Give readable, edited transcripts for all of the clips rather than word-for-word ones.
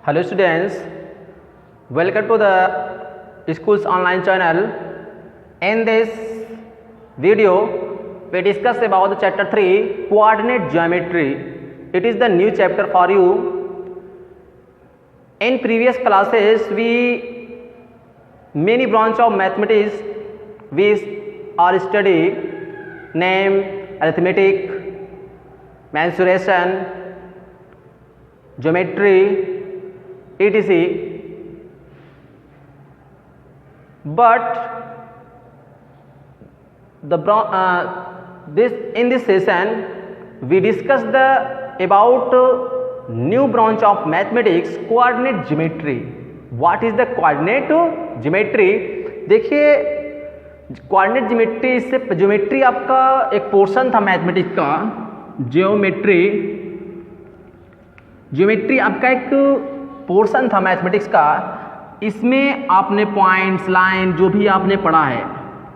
Hello students, welcome to the school's online channel. In this video, we discuss about the chapter 3 coordinate geometry. It is the new chapter for you. In previous classes, many branch of mathematics we are study name, arithmetic, mensuration, geometry, etc. But in this session we discuss about new branch of mathematics, coordinate geometry. What is the coordinate geometry? देखिए coordinate geometry, इससे geometry आपका एक portion था mathematics का. Geometry आपका एक portion था mathematics का. इसमें आपने पॉइंट्स, लाइन, जो भी आपने पढ़ा है,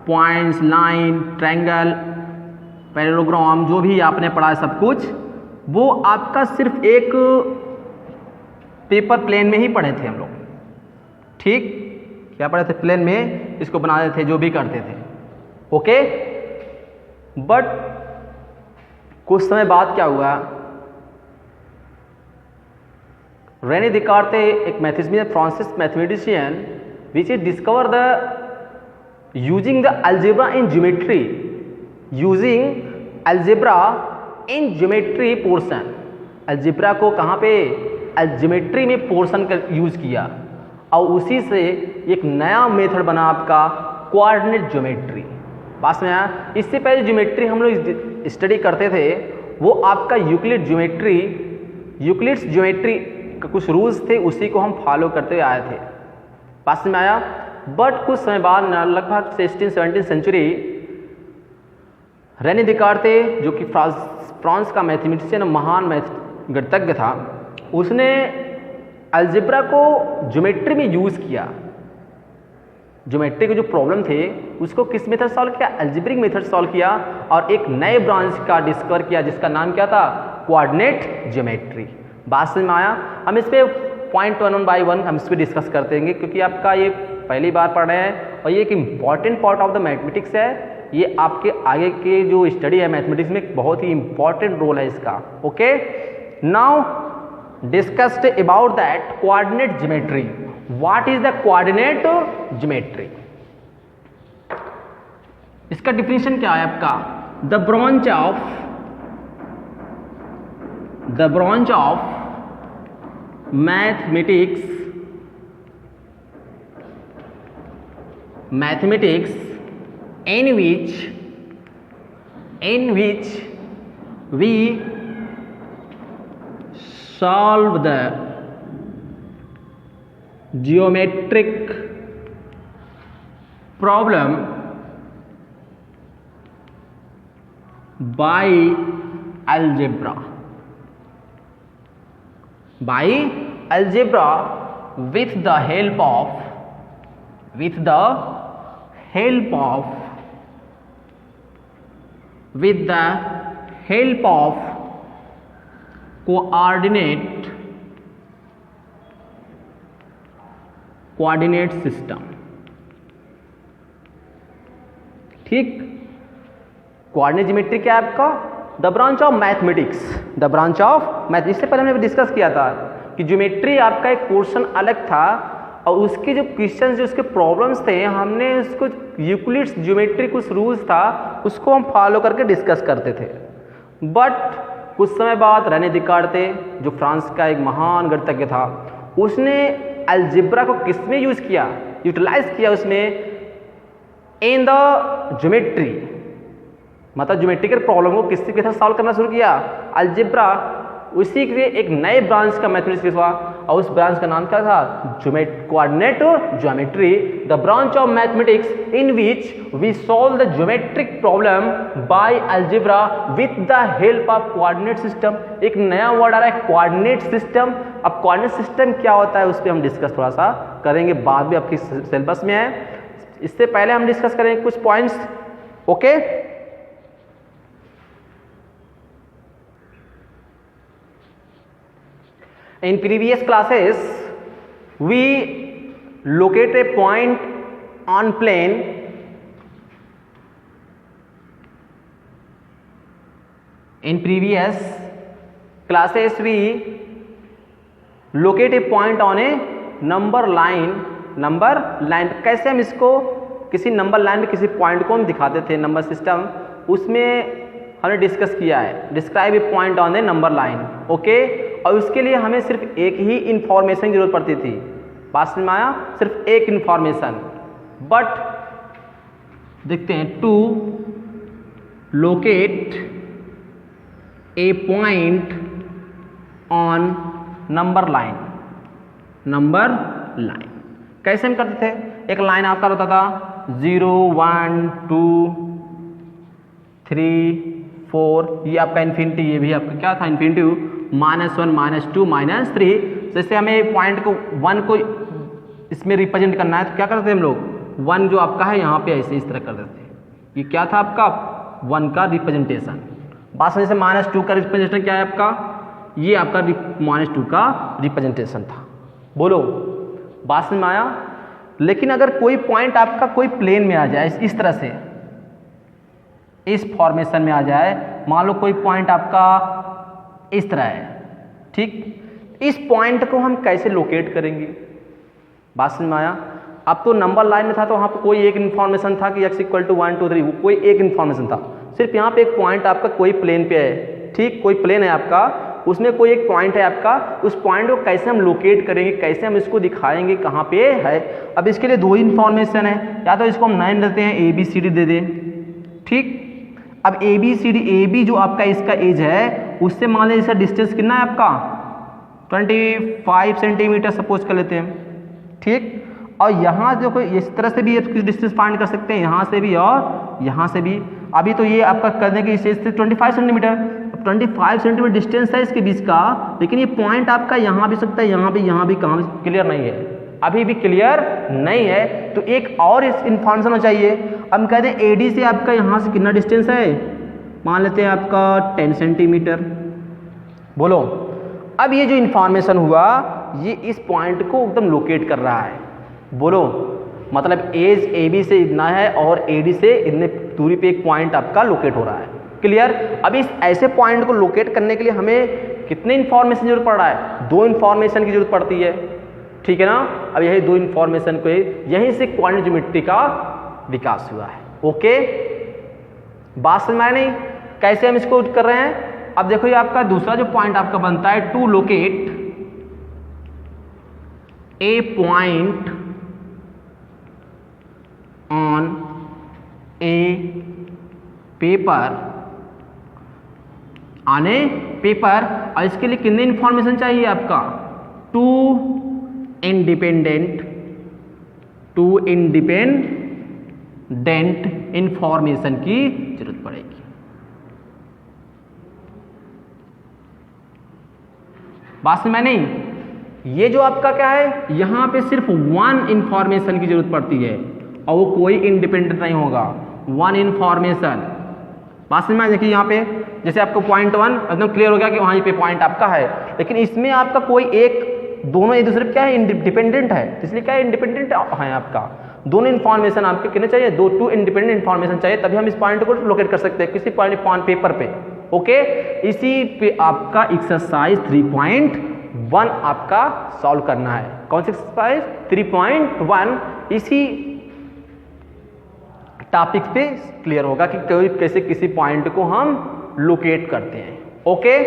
पॉइंट्स, लाइन, ट्रायंगल, पैरेललोग्राम, जो भी आपने पढ़ा है सब कुछ, वो आपका सिर्फ एक पेपर प्लेन में ही पढ़े थे हम लोग. ठीक, क्या पढ़े थे? प्लेन में इसको बनाते थे, जो भी करते थे. ओके. बट कुछ समय बाद क्या हुआ, रेने दिकार्ते एक mathematician, Francis mathematician, which is discover the using the algebra in geometry, using algebra in geometry portion. Algebra को कहाँ पे? ज्योमेट्री में पोर्शन का यूज किया, और उसी से एक नया मेथड बना आपका कोऑर्डिनेट ज्योमेट्री. पास में आया. इससे पहले ज्योमेट्री हम लोग स्टडी करते थे, वो आपका यूक्लिड ज्योमेट्री, यूक्लिड्स ज्योमेट्री का कुछ रूल्स थे, उसी को हम फॉलो करते आए थे. पास में आया. बट कुछ समय बाद, लगभग 16-17 सेंचुरी, रेने दिकार्ते, जो कि फ्रांस का मैथमेटिशियन, महान गणितज्ञ था, उसने अलजेब्रा को ज्योमेट्री में यूज़ किया. ज्योमेट्री के जो प्रॉब्लम थे उसको किस मेथड सॉल्व किया? अलजेब्रिक मेथड सॉल्व किया, और एक नए ब्रांच का डिस्कवर किया जिसका नाम क्या था? Coordinate geometry. बात समझ में आया? हम इस पर पॉइंट वन बाय वन हम इस पर डिस्कस करते हैं, क्योंकि आपका ये पहली बार पढ़ रहे हैं और ये एक important part of the mathematics है. ये आपके आगे के जो स्टडी है मैथमेटिक्स में बहुत ही इंपॉर्टेंट रोल है इसका. Okay. Now discussed about that coordinate geometry. What is the coordinate geometry? इसका डिफिनेशन क्या है आपका? the branch of mathematics in which we solve the geometric problem by algebra. With the help of coordinate system. ठीक. Coordinate geometry क्या है आपका? The branch of mathematics. इससे पहले हमने डिस्कस किया था कि ज्योमेट्री आपका एक पोर्शन अलग था, और उसके जो क्वेश्चन, जो उसके प्रॉब्लम्स थे, हमने उसको यूक्लिड्स ज्योमेट्री कुछ रूल्स था, उसको हम फॉलो करके डिस्कस करते थे. बट कुछ समय बाद रेने दिकार्ते, जो फ्रांस का एक महान गणितज्ञ था, उसने अलजेब्रा को किस में यूज किया? यूटिलाइज किया उसमें इन द ज्योमेट्री. मतलब ज्योमेट्रिकल प्रॉब्लम को किसके साथ सॉल्व करना शुरू किया? अलजेब्रा. उसी के लिए एक नए ब्रांच का मैथमेटिक्स हुआ, और उस ब्रांच का नाम क्या था? Coordinate geometry. The branch of mathematics in which we solve the geometric problem by algebra with the help of coordinate system. एक नया वर्ड आ रहा है, कोऑर्डिनेट सिस्टम. अब कोऑर्डिनेट सिस्टम क्या होता है उस पर हम डिस्कस थोड़ा सा करेंगे, बाद में आपकी सिलेबस में है. इससे पहले हम डिस्कस करेंगे कुछ points. Okay. In previous classes we locate a point on plane in previous classes we locate a point on a number line. कैसे हम इसको किसी नंबर लाइन में किसी पॉइंट को हम दिखाते थे नंबर सिस्टम, उसमें हमने डिस्कस किया है। Describe A point on a number line, okay. और उसके लिए हमें सिर्फ एक ही इंफॉर्मेशन की जरूरत पड़ती थी। बात समझ में आया? सिर्फ एक इंफॉर्मेशन। बट देखते हैं, to locate a point on number line. कैसे हम करते थे? एक लाइन आपका होता था 0 1 2 3 4, ये आपका इन्फिनिटी, ये भी आपका क्या था इन्फिनिटी, -1 -2 -3। जैसे हमें पॉइंट को 1 को इसमें रिप्रेजेंट करना है तो क्या करते थे हम लोग, 1 जो आपका है यहाँ पे ऐसे इस तरह कर देते हैं। ये क्या था आपका 1 का रिप्रेजेंटेशन। बात समझे? -2 का रिप्रेजेंटेशन क्या है आपका, ये आपका -2 का रिप्रेजेंटेशन था। बोलो, बात समझ में आया? लेकिन अगर कोई पॉइंट आपका कोई प्लेन में आ जाए, इस तरह से इस फॉर्मेशन में आ जाए, मान लो कोई पॉइंट आपका इस तरह है, ठीक, इस पॉइंट को हम कैसे लोकेट करेंगे? बात समझ में आया? अब तो नंबर लाइन में था तो वहाँ पर कोई एक इन्फॉर्मेशन था कि x = 1 2 3, कोई एक इन्फॉर्मेशन था। सिर्फ यहाँ पे एक पॉइंट आपका कोई प्लेन पे है, ठीक, कोई प्लेन है आपका, उसमें कोई एक पॉइंट है आपका, उस पॉइंट को कैसे हम लोकेट करेंगे, कैसे हम इसको दिखाएंगे कहाँ पे है। अब इसके लिए दो इन्फॉर्मेशन है, या तो इसको हम नाम देते हैं ABCD दे दें, ठीक। अब ABCD, AB जो आपका इसका एज है, उससे मान लीजिए इसका डिस्टेंस कितना है आपका 25 सेंटीमीटर सपोज कर लेते हैं, ठीक। और यहाँ जो कोई इस तरह से भी डिस्टेंस फाइंड कर सकते हैं, यहाँ से भी और यहाँ से भी। अभी तो ये आपका करने की स्टेज से 25 सेंटीमीटर, 25 सेंटीमीटर डिस्टेंस है इसके बीच का, लेकिन ये पॉइंट आपका यहाँ भी सकता है, यहाँ भी कहाँ भी क्लियर नहीं है, अभी भी क्लियर नहीं है। तो एक और इस इन्फॉर्मेशन होना चाहिए। हम कहते हैं AD से आपका यहाँ से कितना डिस्टेंस है, मान लेते हैं आपका 10 सेंटीमीटर। बोलो, अब ये जो इन्फॉर्मेशन हुआ, ये इस पॉइंट को एकदम लोकेट कर रहा है। बोलो, मतलब एज AB से इतना है और AD से इतने दूरी पे एक पॉइंट आपका लोकेट हो रहा है, क्लियर। अब इस ऐसे पॉइंट को लोकेट करने के लिए हमें कितने इन्फॉर्मेशन की जरूरत पड़ रहा है, 2 इन्फॉर्मेशन की जरूरत पड़ती है, ठीक है ना। अब यही 2 इन्फॉर्मेशन को यहीं से क्वांटम ज्योमेट्री का विकास हुआ है, ओके। बात समझ में आया नहीं? कैसे हम इसको कर रहे हैं? अब देखो, ये आपका दूसरा जो पॉइंट आपका बनता है, to locate a point on a paper, और इसके लिए कितने इंफॉर्मेशन चाहिए आपका, 2 इंडिपेंडेंट इंफॉर्मेशन की जरूरत पड़ेगी। बात समझ में नहीं? ये जो आपका क्या है, यहाँ पे सिर्फ 1 इंफॉर्मेशन की जरूरत पड़ती है और वो कोई इंडिपेंडेंट नहीं होगा, 1 इंफॉर्मेशन। बात समझ में आए? देखिए यहाँ पे जैसे आपको पॉइंट 1 एकदम क्लियर हो गया कि वहाँ पे पॉइंट आपका है, लेकिन इसमें आपका कोई एक, दोनों एक दूसरे पे क्या है, इंडिपेंडेंट है, इसलिए क्या है, इंडिपेंडेंट है आपका। दोनों इन्फॉर्मेशन आपके कितने चाहिए, 2 इंडिपेंडेंट इन्फॉर्मेशन चाहिए, तभी हम इस पॉइंट को लोकेट कर सकते हैं किसी पॉइंट पेपर पे, ओके। इसी पे आपका एक्सरसाइज 3.1 आपका सॉल्व करना है। कौन सी एक्सरसाइज? 3.1। इसी टॉपिक पे क्लियर होगा कि कैसे किसी पॉइंट को हम लोकेट करते हैं, ओके।